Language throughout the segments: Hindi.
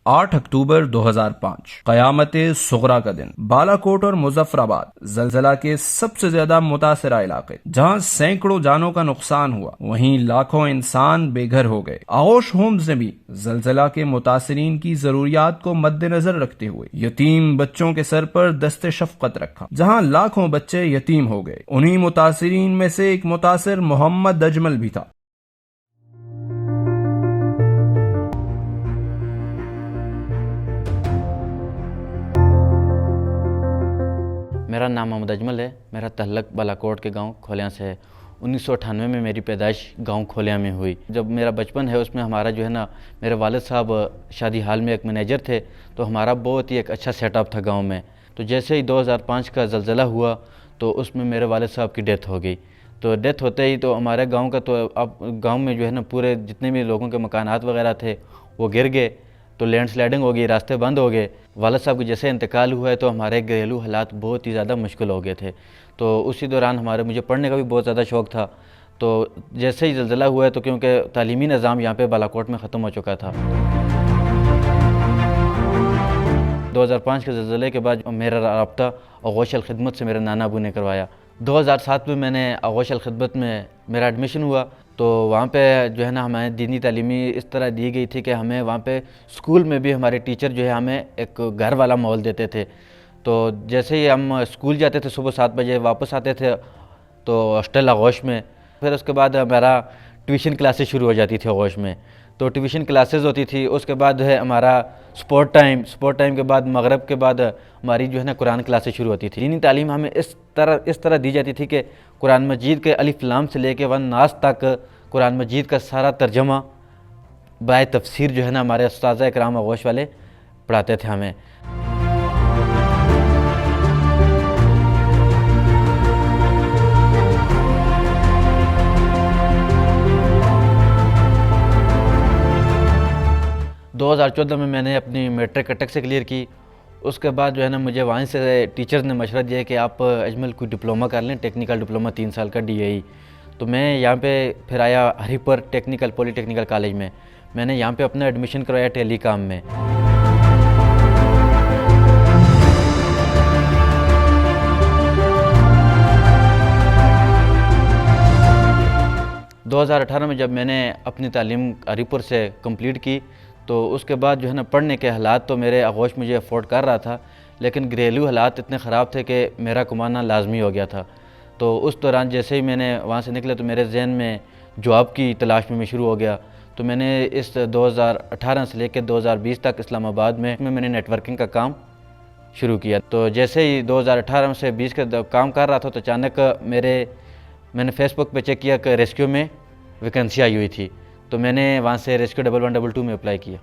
8 अक्टूबर 2005 क़यामत सुगरा का दिन। बालाकोट और मुजफ्फराबाद जलजला के सबसे ज्यादा मुतासरा इलाके, जहां सैकड़ों जानों का नुकसान हुआ, वहीं लाखों इंसान बेघर हो गए। आगोश होम्स ने भी जलजला के मुतासरीन की जरूरियात को मद्देनजर रखते हुए यतीम बच्चों के सर पर दस्ते शफकत रखा, जहां लाखों बच्चे यतीम हो गए। उन्हीं मुतासरीन में से एक मुतासिर मोहम्मद अजमल भी था। मेरा नाम मोहम्मद अजमल है। मेरा तहल्लुक बालाकोट के गांव खोलिया से है। 1998 में मेरी पैदाइश गांव खोलिया में हुई। जब मेरा बचपन है उसमें हमारा जो है ना, मेरे वालिद साहब शादी हाल में एक मैनेजर थे, तो हमारा बहुत ही एक अच्छा सेटअप था गांव में। तो जैसे ही 2005 का ज़लज़ला हुआ तो उसमें मेरे वालिद साहब की डेथ हो गई। तो डेथ होते ही तो हमारे गाँव का, तो अब गाँव में जो है ना पूरे जितने भी लोगों के मकानात वगैरह थे वो गिर गए। तो लैंडस्लाइडिंग हो गई, रास्ते बंद हो गए। वालिद साहब के जैसे इंतकाल हुआ है तो हमारे घरेलू हालात बहुत ही ज़्यादा मुश्किल हो गए थे। तो उसी दौरान मुझे पढ़ने का भी बहुत ज़्यादा शौक़ था। तो जैसे ही ज़लज़ला हुआ है तो क्योंकि तालीमी निज़ाम यहाँ पे बालाकोट में ख़त्म हो चुका था। 2005 के ज़लज़ले के बाद मेरा राब्ता आगोश अल खिदमत से मेरे नाना अबू ने करवाया। 2007 में मैंने आगोश अल खिदमत में मेरा एडमिशन हुआ। तो वहाँ पे जो है ना हमें दीनी तालीमी इस तरह दी गई थी कि हमें वहाँ पे स्कूल में भी हमारे टीचर जो है हमें एक घर वाला माहौल देते थे। तो जैसे ही हम स्कूल जाते थे सुबह 7 बजे, वापस आते थे तो हॉस्टल आगोश में। फिर उसके बाद हमारा ट्यूशन क्लासेस शुरू हो जाती थी आगोश में। तो ट्यूशन क्लासेस होती थी। उसके बाद जो है हमारा स्पोर्ट टाइम के बाद मगरिब के बाद हमारी जो है ना कुरान क्लासेस शुरू होती थी। दीनी तालीम हमें इस तरह दी जाती थी कि कुरान मजीद के अलिफ लाम से लेके वन नास तक कुरान मजीद का सारा तर्जमा बाय तफसीर जो है ना हमारे उस्ताद इकराम आगोश वाले पढ़ाते थे हमें। दो 2014 में मैंने अपनी मैट्रिक कटक से क्लियर की। उसके बाद जो है ना मुझे वहाँ से टीचर्स ने मशवरा दिया कि आप अजमल कोई डिप्लोमा कर लें, टेक्निकल डिप्लोमा 3 साल का DAE। तो मैं यहाँ पे फिर आया हरीपुर टेक्निकल पॉलीटेक्निकल कॉलेज में। मैंने यहाँ पे अपना एडमिशन करवाया टेलीकॉम में। दो 2018 में जब मैंने अपनी तालीम हरीपुर से कंप्लीट की तो उसके बाद जो है ना पढ़ने के हालात तो मेरे आगोश मुझे अफोर्ड कर रहा था, लेकिन घरेलू हालात इतने ख़राब थे कि मेरा कमाना लाजमी हो गया था। तो उस दौरान जैसे ही मैंने वहाँ से निकले तो मेरे जहन में जॉब की तलाश में मैं शुरू हो गया। तो मैंने इस 2018 से लेकर 2020 तक इस्लामाबाद में मैंने नेटवर्किंग का काम शुरू किया। तो जैसे ही 2018 से 20 का काम कर रहा था तो अचानक मैंने फेसबुक पे चेक किया कि रेस्क्यू में वैकेंसी आई हुई थी। तो मैंने वहाँ से रेस्क्यू 1122 में अप्लाई किया।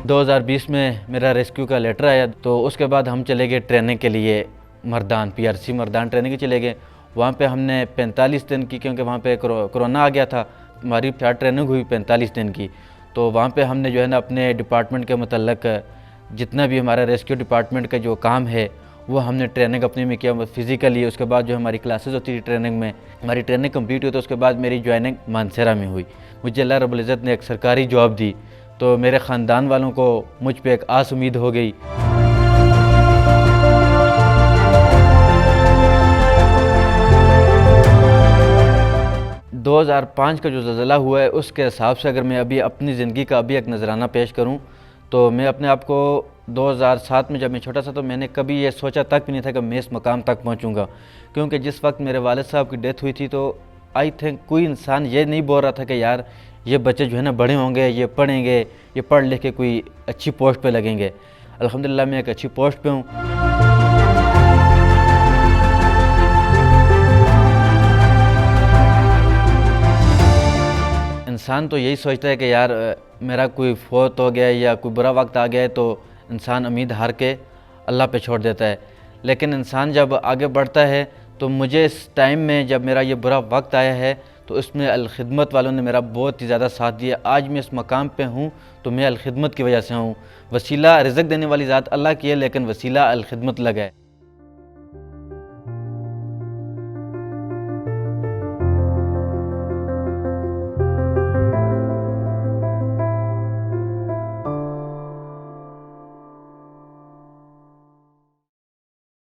दो 2020 में मेरा रेस्क्यू का लेटर आया। तो उसके बाद हम चले गए ट्रेनिंग के लिए मर्दान, PRC मर्दान ट्रेनिंग के चले गए। वहाँ पे हमने 45 दिन की, क्योंकि वहाँ पे कोरोना आ गया था, हमारी ट्रेनिंग हुई 45 दिन की। तो वहाँ पे हमने जो है ना अपने डिपार्टमेंट के मुतल्लक जितना भी हमारा रेस्क्यू डिपार्टमेंट का जो काम है वो हमने ट्रेनिंग अपने में किया फिज़िकली। उसके बाद जो हमारी क्लासेस होती थी ट्रेनिंग में, हमारी ट्रेनिंग कंप्लीट हुई तो उसके बाद मेरी ज्वाइनिंग मानसरा में हुई। मुझे अल्लाह रब्बुल इज़्ज़त ने एक सरकारी जॉब दी तो मेरे ख़ानदान वालों को मुझ पे एक आस उम्मीद हो गई। दो 2005 का जो ज़लज़ला हुआ है उसके हिसाब से अगर मैं अभी अपनी ज़िंदगी का अभी एक नज़राना पेश करूं तो मैं अपने आप को 2007 में जब मैं छोटा सा तो मैंने कभी ये सोचा तक भी नहीं था कि मैं इस मकाम तक पहुंचूंगा। क्योंकि जिस वक्त मेरे वालिद साहब की डेथ हुई थी तो आई थिंक कोई इंसान ये नहीं बोल रहा था कि यार ये बच्चे जो है ना बड़े होंगे, ये पढ़ेंगे, ये पढ़ लिख के कोई अच्छी पोस्ट पे लगेंगे। अल्हम्दुलिल्लाह मैं एक अच्छी पोस्ट पे हूँ। इंसान तो यही सोचता है कि यार मेरा कोई फौत हो गया या कोई बुरा वक्त आ गया है तो इंसान उम्मीद हार के अल्लाह पे छोड़ देता है। लेकिन इंसान जब आगे बढ़ता है तो मुझे इस टाइम में जब मेरा ये बुरा वक्त आया है तो इसमें अल खिदमत वालों ने मेरा बहुत ही ज़्यादा साथ दिया। आज मैं इस मकाम पे हूँ तो मैं अल खिदमत की वजह से हूँ। वसीला रिज़्क़ देने वाली ज़ात अल्लाह की है, लेकिन वसीला अल खिदमत लगा है।